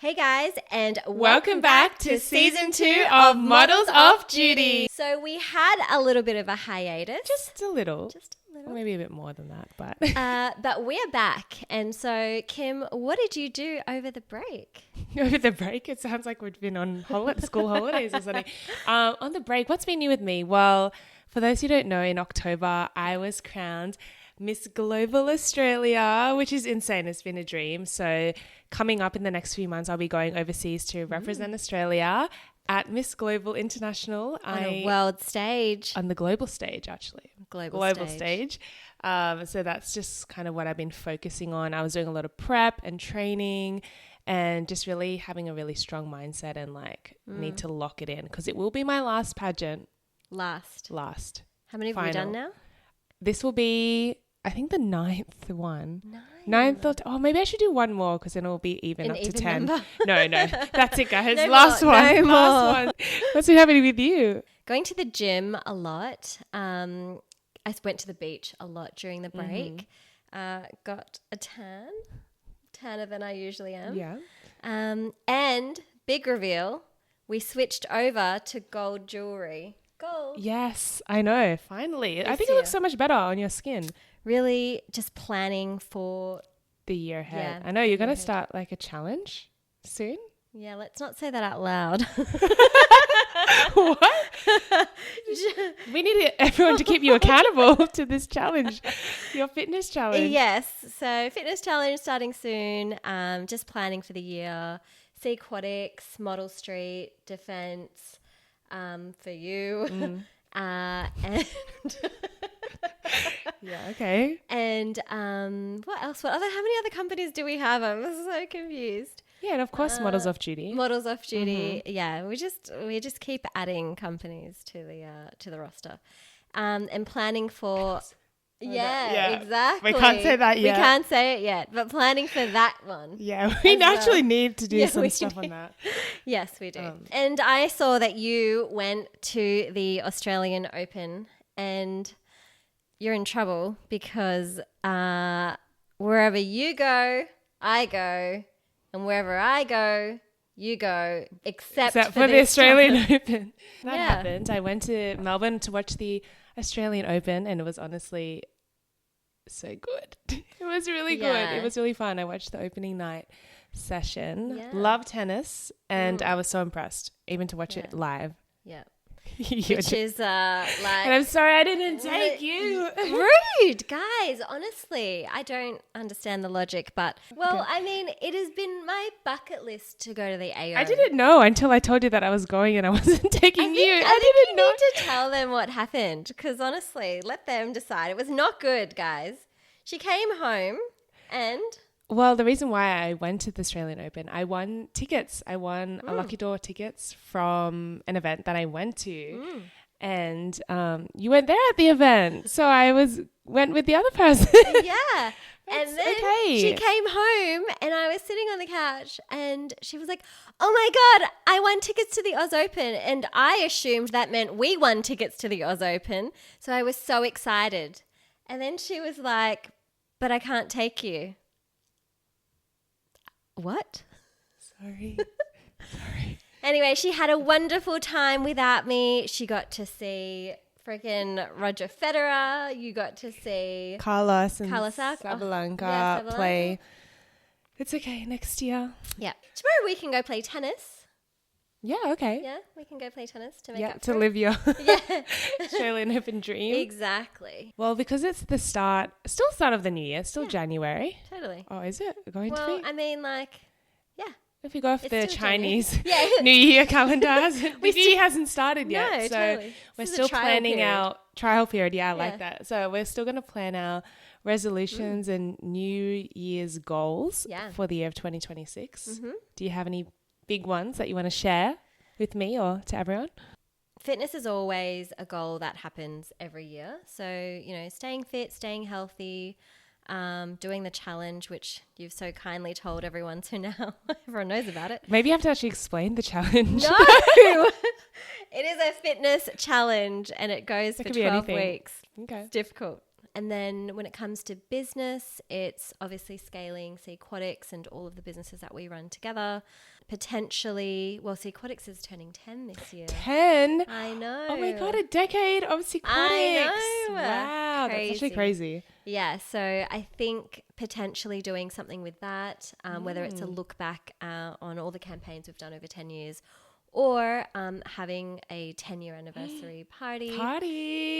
Hey guys, and welcome back to season 2 of Models of Duty. So we had a little bit of a hiatus. Just a little. Or maybe a bit more than that, but. But we're back. And so, Kim, what did you do over the break? Over the break? It sounds like we've been on school holidays or something. On the break, what's been new with me? Well, for those who don't know, in October, I was crowned Miss Global Australia, which is insane. It's been a dream. So coming up in the next few months, I'll be going overseas to represent Australia at Miss Global International. On a world stage. On the global stage, actually. Global stage. So that's just kind of what I've been focusing on. I was doing a lot of prep and training and just really having a really strong mindset and need to lock it in because it will be my last pageant. Last. How many have Final. we done now? This will be, I think, the 9th one. Ninth or maybe I should do one more because then it'll be even up to 10. Number? No, that's it, guys. No last more, one. no Last more. one. What's been happening with you? Going to the gym a lot. I went to the beach a lot during the break. Got a tanner than I usually am. Yeah. And big reveal, we switched over to gold jewelry. Gold. Yes, I know. Finally. I think it looks so much better on your skin. Really just planning for the year ahead. Yeah, I know you're going to start a challenge soon. Yeah, let's not say that out loud. What? We need everyone to keep you accountable to this challenge, your fitness challenge. Yes. So fitness challenge starting soon. Just planning for the year. Sea Aquatics, Model Street, Defence, for you. And yeah, okay. And what else? How many other companies do we have? I'm so confused. Yeah, and of course, Models of Duty. Models of Duty. Yeah, we just keep adding companies to the roster, and planning for. Yeah, exactly. We can't say that yet. We can't say it yet, but planning for that one. Yeah, we naturally need to do some stuff on that. Yes, we do. And I saw that you went to the Australian Open and you're in trouble because wherever you go, I go. And wherever I go, you go, except for the Australian Open. That Yeah. happened. I went to Melbourne to watch the Australian Open and it was honestly so good. It was really good. Yeah. It was really fun. I watched the opening night session. Yeah. Love tennis and I was so impressed even to watch it live. Yeah. And Which is I'm sorry I didn't take you. rude, guys. Honestly, I don't understand the logic, but I mean, it has been my bucket list to go to the AO. I didn't know until I told you that I was going and I wasn't taking you. I didn't know. You need to tell them what happened because honestly, let them decide. It was not good, guys. She came home and. Well, the reason why I went to the Australian Open, I won tickets. I won a Lucky Draw tickets from an event that I went to. And you weren't there at the event. So I went with the other person. Yeah. And then she came home and I was sitting on the couch and she was like, oh my God, I won tickets to the Oz Open. And I assumed that meant we won tickets to the Oz Open. So I was so excited. And then she was like, but I can't take you. What? Sorry. Anyway, she had a wonderful time without me. She got to see freaking Roger Federer. You got to see Carlos and Sabalenka play. It's okay. Next year. Yeah. Tomorrow we can go play tennis. Yeah, okay. Yeah, we can go play tennis to make up to for live your Yeah. Australian Open dream. Exactly. Well, because it's the start of the new year, still January. Totally. Oh, is it going to be? I mean, If we go off the still Chinese Yeah. New Year calendar, the New Year hasn't started yet. No, so totally. we're This is a still trial planning period. our trial period. Yeah, I like Yeah. that. So we're still going to plan our resolutions and New Year's goals for the year of 2026. Do you have any big ones that you want to share with me or to everyone? Fitness is always a goal that happens every year. So, staying fit, staying healthy, doing the challenge, which you've so kindly told everyone. So now everyone knows about it. Maybe you have to actually explain the challenge. No, it is a fitness challenge and it goes for 12 weeks. Okay. It's difficult. And then when it comes to business, it's obviously scaling Sequatics and all of the businesses that we run together. Potentially, well, Sequatics is turning 10 this year. 10? I know. Oh my God, a decade of Sequatics. I know. Wow, that's actually crazy. Yeah, so I think potentially doing something with that, whether it's a look back on all the campaigns we've done over 10 years, or having a 10-year anniversary party.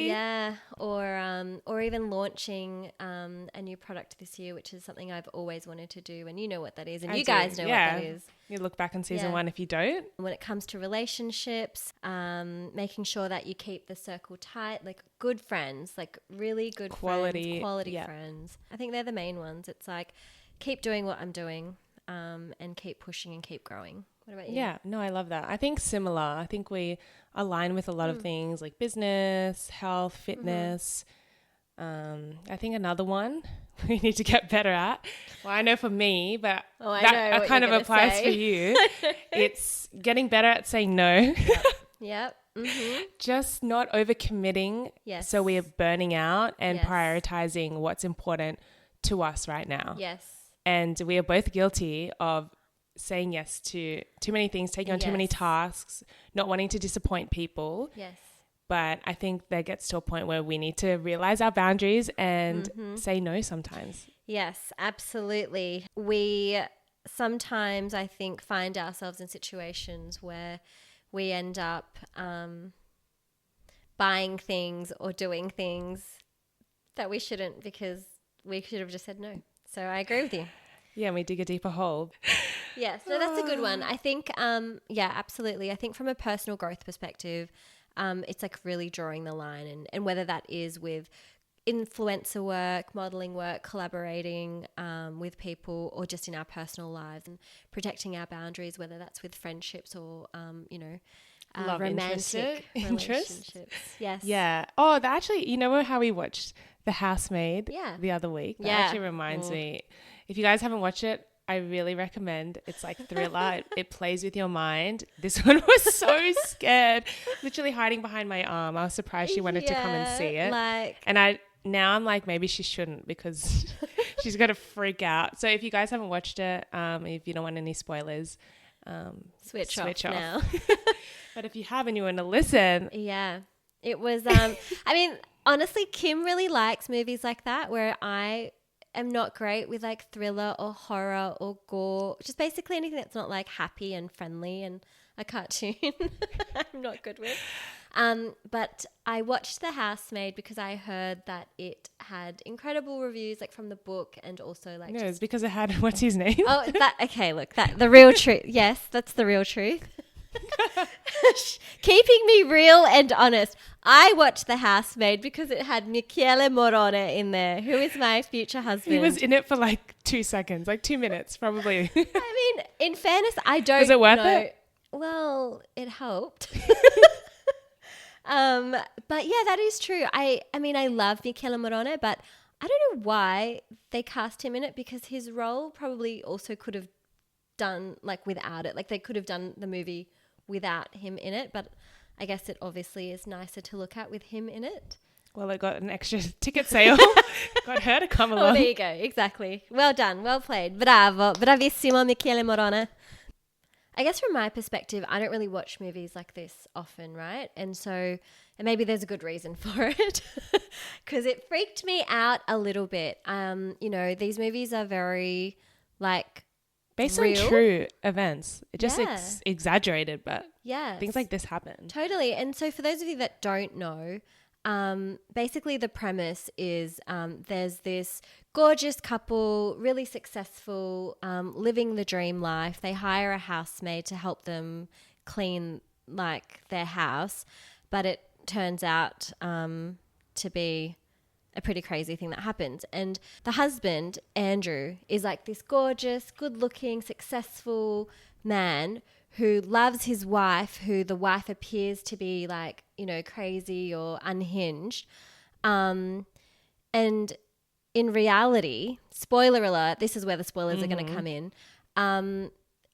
Yeah, or even launching a new product this year, which is something I've always wanted to do, and you know what that is, and you guys know what that is. You look back on season 1 if you don't. When it comes to relationships, making sure that you keep the circle tight, like good friends, like really good quality friends. I think they're the main ones. It's like keep doing what I'm doing and keep pushing and keep growing. What about you? Yeah, no, I love that. I think similar. I think we align with a lot of things like business, health, fitness. I think another one we need to get better at. Well, I know for me, but that kind of applies for you. It's getting better at saying no. Yep. Mm-hmm. Just not overcommitting. Yes. So we are burning out and prioritizing what's important to us right now. Yes. And we are both guilty of saying yes to too many things, taking on too many tasks, not wanting to disappoint people. Yes. But I think that gets to a point where we need to realize our boundaries and say no sometimes. Yes, absolutely. We sometimes, I think, find ourselves in situations where we end up buying things or doing things that we shouldn't, because we should have just said no. So I agree with you. Yeah, and we dig a deeper hole. Yes, no, that's a good one. I think, absolutely. I think from a personal growth perspective, it's like really drawing the line, and whether that is with influencer work, modeling work, collaborating with people, or just in our personal lives, and protecting our boundaries, whether that's with friendships or, romantic relationships. Yes. Yeah. Oh, actually, you know how we watched The Housemaid the other week? That actually reminds me. If you guys haven't watched it, I really recommend. It's like thriller. It plays with your mind. This one was so scared, literally hiding behind my arm. I was surprised she wanted to come and see it. And now I'm like, maybe she shouldn't, because she's going to freak out. So if you guys haven't watched it, if you don't want any spoilers, switch off now. But if you have and you want to listen. Yeah. It was, I mean, honestly, Kim really likes movies like that, where I am not great with like thriller or horror or gore, just basically anything that's not like happy and friendly and a cartoon. I'm not good with. But I watched The Housemaid because I heard that it had incredible reviews, like from the book, and also like it's because it had what's his name? Oh, that the real truth. Yes, that's the real truth. Keeping me real and honest. I watched The Housemaid because it had Michele Morone in there, who is my future husband. He was in it for like 2 seconds, like 2 minutes probably. I mean, in fairness, I don't know. Was it worth it? Well, it helped. But yeah, that is true. I mean, I love Michele Morone, but I don't know why they cast him in it, because his role probably also could have done like without it. Like they could have done the movie without him in it, but I guess it obviously is nicer to look at with him in it. Well, it got an extra ticket sale. Got her to come along. Oh, there you go. Exactly. Well done. Well played. Bravo. Bravissimo, Michele Morone. I guess from my perspective, I don't really watch movies like this often, right? And maybe there's a good reason for it, because it freaked me out a little bit. These movies are very like based real. On true events. It just exaggerated, but things like this happen. Totally. And so for those of you that don't know, basically the premise is there's this gorgeous couple, really successful, living the dream life. They hire a housemaid to help them clean like their house, but it turns out to be a pretty crazy thing that happens. And the husband, Andrew, is like this gorgeous, good-looking, successful man who loves his wife, who the wife appears to be like, crazy or unhinged. And in reality, spoiler alert, this is where the spoilers are going to come in.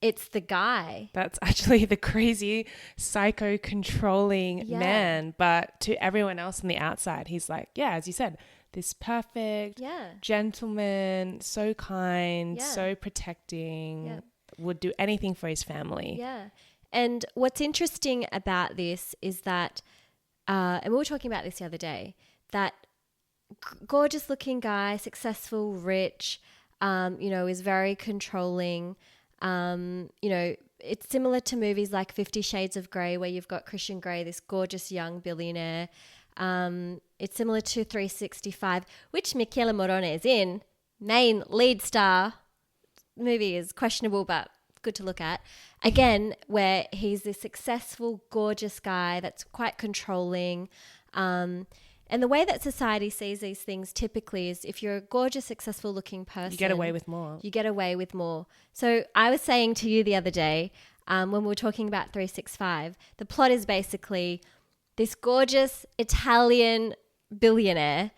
It's the guy. That's actually the crazy, psycho controlling man. But to everyone else on the outside, he's like, as you said, this perfect gentleman, so kind, so protecting, would do anything for his family. Yeah. And what's interesting about this is that, and we were talking about this the other day, that gorgeous looking guy, successful, rich, is very controlling. It's similar to movies like 50 Shades of Grey, where you've got Christian Grey, this gorgeous young billionaire. It's similar to 365, which Michele Morrone is in. Main lead star. The movie is questionable, but good to look at. Again, where he's this successful, gorgeous guy that's quite controlling. And the way that society sees these things typically is if you're a gorgeous, successful looking person, you get away with more. You get away with more. So I was saying to you the other day, when we were talking about 365, the plot is basically this gorgeous Italian billionaire,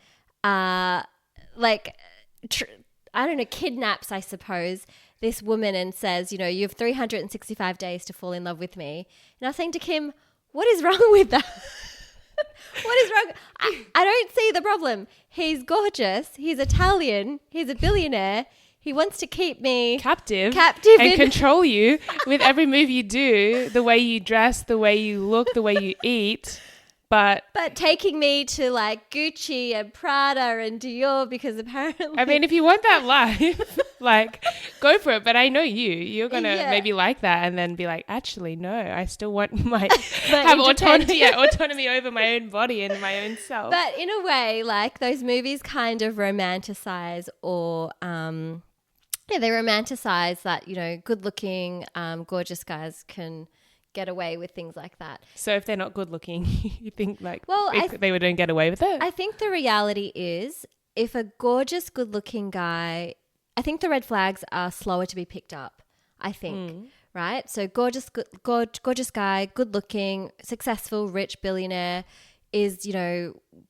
kidnaps, I suppose, this woman and says, you have 365 days to fall in love with me. And I was saying to Kim, what is wrong with that? What is wrong? I don't see the problem. He's gorgeous. He's Italian. He's a billionaire. He wants to keep me captive and control you with every move you do, the way you dress, the way you look, the way you eat. But taking me to like Gucci and Prada and Dior, because apparently... I mean, if you want that life, like, go for it. But I know you're going to maybe like that and then be like, actually, no, I still want have autonomy over my own body and my own self. But in a way, like, those movies kind of romanticize or... they romanticize that, good looking, gorgeous guys can get away with things like that. So if they're not good looking, you think they wouldn't get away with it? I think the reality is, if a gorgeous, good looking guy, I think the red flags are slower to be picked up, I think. Right? So gorgeous guy, good looking, successful, rich billionaire is,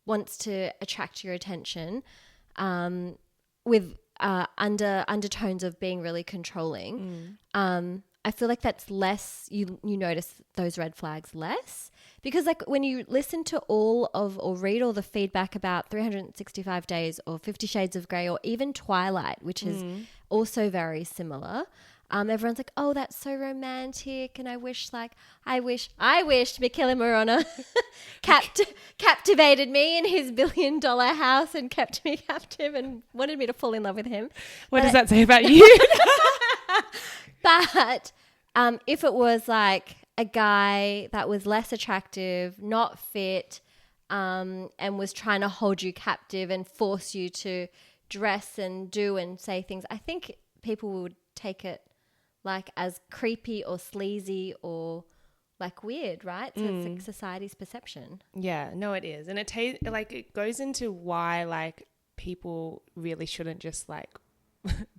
wants to attract your attention, with undertones of being really controlling. I feel like that's less, you notice those red flags less, because like when you listen to all of or read all the feedback about 365 Days or 50 Shades of Grey or even Twilight, which is also very similar, everyone's like, oh, that's so romantic, and I wish Michele Morrone captivated me in his $1 billion house and kept me captive and wanted me to fall in love with him. What does that say about you? But if it was like a guy that was less attractive, not fit, and was trying to hold you captive and force you to dress and do and say things, I think people would take it like as creepy or sleazy or like weird, right? So it's like society's perception. Yeah, no, it is. And it goes into why like people really shouldn't just like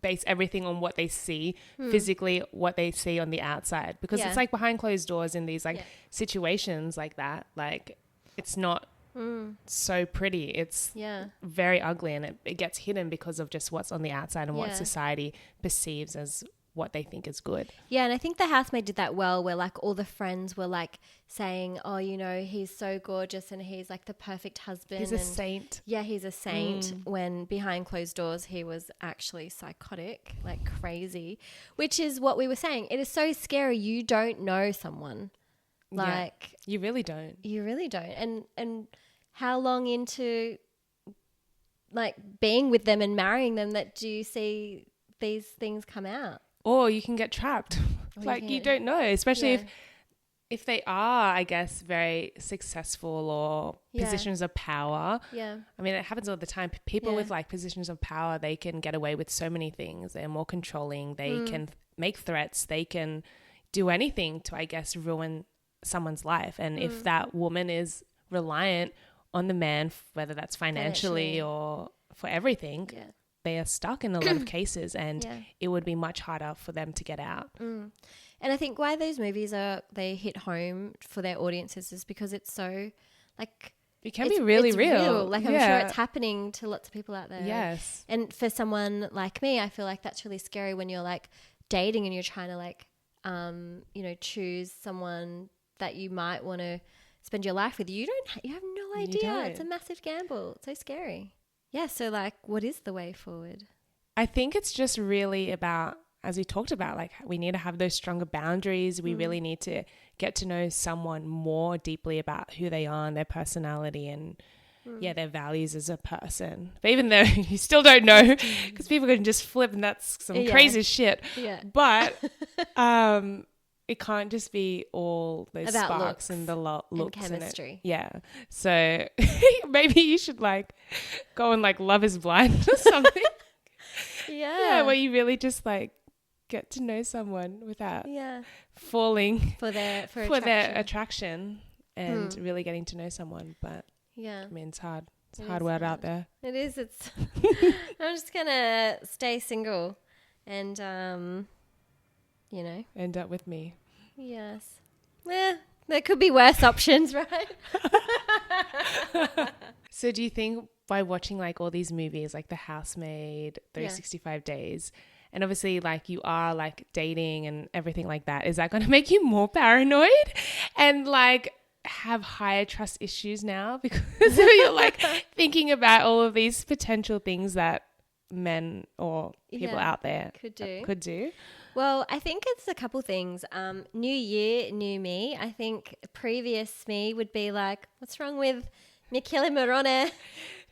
base everything on what they see physically, what they see on the outside, because it's like behind closed doors in these like situations like that, like it's not so pretty, it's very ugly, and it gets hidden because of just what's on the outside and what society perceives as what they think is good. Yeah, and I think The Housemaid did that well, where like all the friends were like saying, oh, he's so gorgeous and he's like the perfect husband. He's a saint. Yeah, he's a saint. When behind closed doors, he was actually psychotic, like crazy, which is what we were saying. It is so scary. You don't know someone. Like you really don't. You really don't. And how long into like being with them and marrying them that do you see these things come out? Or you can get trapped. Like you don't know, especially if they are, I guess, very successful or positions of power. Yeah. I mean, it happens all the time. People with like positions of power, they can get away with so many things. They're more controlling. They can make threats. They can do anything to, I guess, ruin someone's life. And if that woman is reliant on the man, whether that's financially or for everything, they are stuck in a lot of cases, and it would be much harder for them to get out. And I think why those movies they hit home for their audiences is because it's so like it can be really real. Like I'm sure it's happening to lots of people out there. Yes. And for someone like me, I feel like that's really scary when you're like dating and you're trying to like choose someone that you might want to spend your life with. You have no idea. It's a massive gamble. It's so scary. Yeah. So like, what is the way forward? I think it's just really about, as we talked about, like we need to have those stronger boundaries. We really need to get to know someone more deeply about who they are and their personality and their values as a person. But even though you still don't know, because people can just flip and that's some crazy shit. Yeah. But it can't just be all those about sparks and the looks and chemistry. Yeah. So maybe you should like go and like Love is Blind or something. Yeah, where you really just like get to know someone without falling for their attraction and really getting to know someone. But I mean, it's hard. It's a hard world out there. It is. It's. I'm just gonna stay single, and end up with me. Yes. There could be worse options, right? So do you think by watching like all these movies like The Housemaid, 365 Days, and obviously like you are like dating and everything like that, is that going to make you more paranoid and like have higher trust issues now because you're like thinking about all of these potential things that men or people out there could do? Well, I think it's a couple things. New year, new me. I think previous me would be like, what's wrong with Michele Morone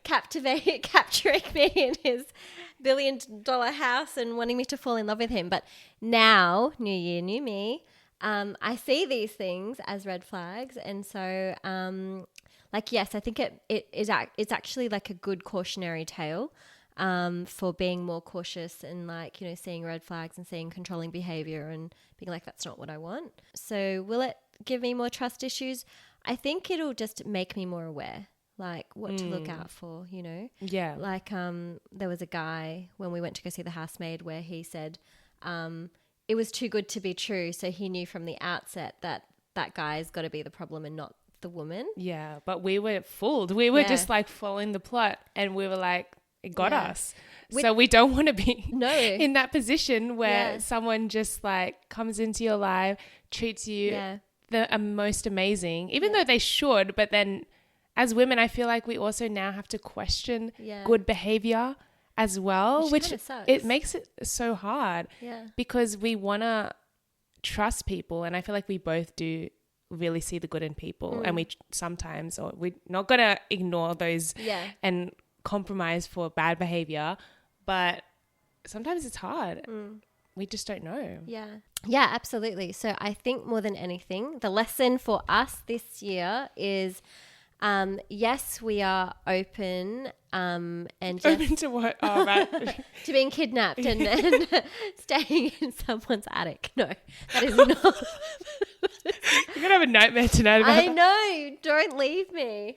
capturing me in his $1 billion house and wanting me to fall in love with him? But now, new year, new me, I see these things as red flags. And so, yes, I think it's actually like a good cautionary tale. For being more cautious and like, seeing red flags and seeing controlling behavior and being like, that's not what I want. So will it give me more trust issues? I think it'll just make me more aware, like what to look out for, Yeah. Like, there was a guy when we went to go see The Housemaid where he said, it was too good to be true. So he knew from the outset that guy's got to be the problem and not the woman. Yeah. But we were fooled. We were just like following the plot and we were like, it got us. So we don't want to be in that position where someone just like comes into your life, treats you the most amazing, even though they should. But then as women, I feel like we also now have to question good behavior as well, which it makes it so hard because we want to trust people. And I feel like we both do really see the good in people and we sometimes, or we're not going to ignore those and compromise for bad behavior, but sometimes it's hard. We just don't know. Yeah, absolutely. So I think more than anything, the lesson for us this year is yes, we are open and open to what? Oh, right. to being kidnapped and staying in someone's attic. No, that is not. You're gonna have a nightmare tonight about I know, don't leave me.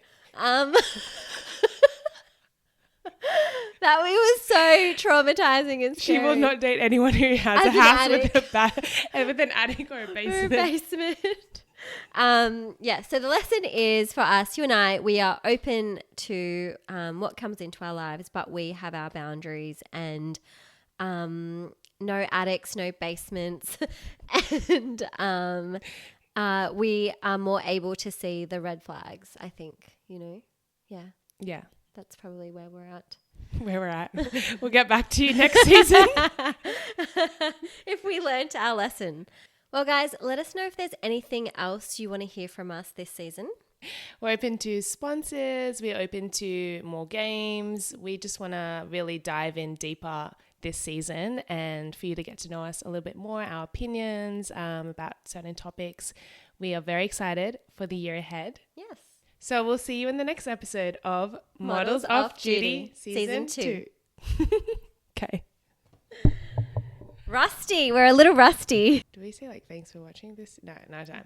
That was so traumatizing and scary. She will not date anyone who has a house with an attic or a basement. So the lesson is for us, you and I, we are open to what comes into our lives, but we have our boundaries and no attics, no basements, and we are more able to see the red flags, I think, Yeah. That's probably where we're at. We'll get back to you next season. If we learnt our lesson. Well, guys, let us know if there's anything else you want to hear from us this season. We're open to sponsors. We're open to more games. We just want to really dive in deeper this season and for you to get to know us a little bit more, our opinions about certain topics. We are very excited for the year ahead. Yes. So we'll see you in the next episode of Models Off Duty, Season 2. Okay. Rusty. We're a little rusty. Do we say like thanks for watching this? No time.